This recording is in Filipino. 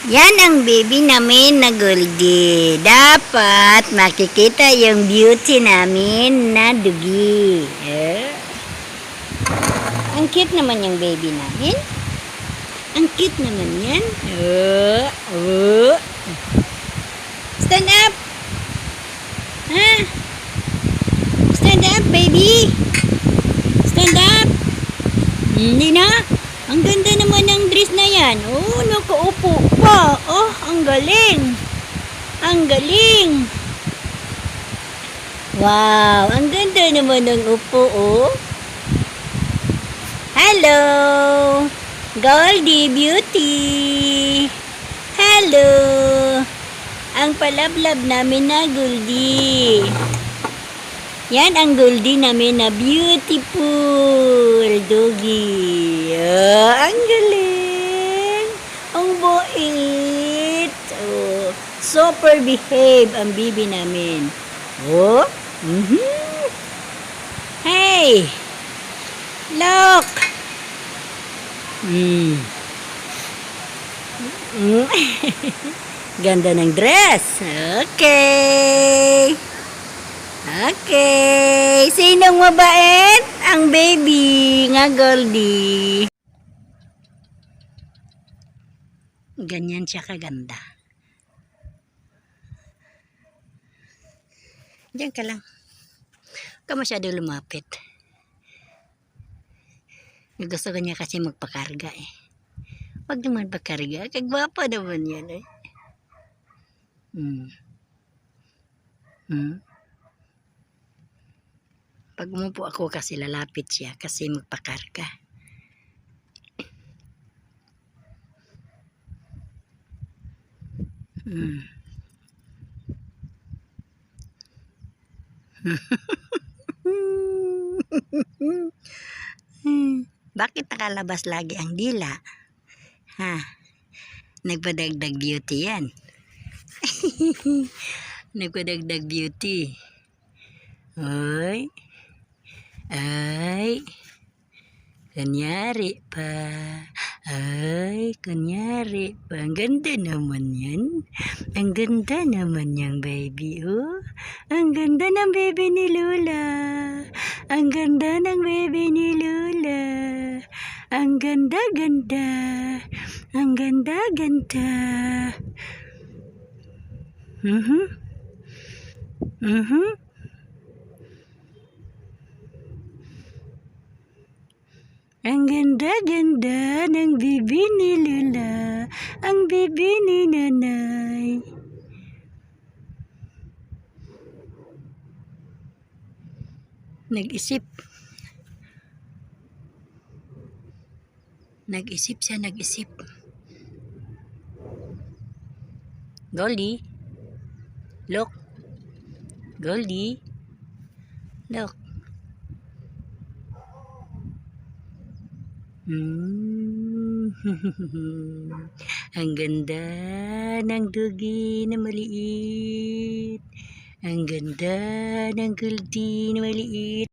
Yan ang baby namin na Goldie. Dapat makikita yung beauty namin na dugi. Ang cute naman yung baby namin. Ang cute naman yan. Stand up. Ha? Stand up, baby. Stand up. Hindi na. Ang ganda naman ng dress na yan. Oh, nakaupo pa. Oh, ang galing. Ang galing. Wow, ang ganda naman ng upo, oh. Hello. Goldie Beauty. Hello. Ang palablab namin na Goldie. Yan ang Goldie namin na beautiful doggy. Ang galing. Ang bait. Oh, super behave ang bibi namin. Oh. Hey. Look. Ganda ng dress. Okay. Okay. Sinong mabait? Ang baby nga Goldie. Ganyan siya kaganda. Diyan ka lang. Huwag ka masyado lumapit. Gusto ka niya kasi magpakarga eh. Huwag naman pakarga. Kagwapa naman yan eh. Pag umupo ako kasi lalapit siya kasi magpakarga. Bakit nakalabas lagi ang dila? Ha? Nagpadagdag beauty yan. Nagpadagdag beauty. Ay. Ay. Kunyari pa. Ay, kunyari pa. Ang ganda naman yan. Ang ganda naman yung baby, oh. Ang ganda ng baby ni Lola. Ang ganda ng baby ni Lola. Ang ganda-ganda. Ang ganda-ganda. Ang ganda-ganda ng bibi ni Lola. Ang bibi ni Nanay. Nag-isip. Nag-isip siya, nag-isip. Goldie. Look. Goldie. Look. Ang ganda ng dugi na maliit. Ang ganda ng Goldie na maliit.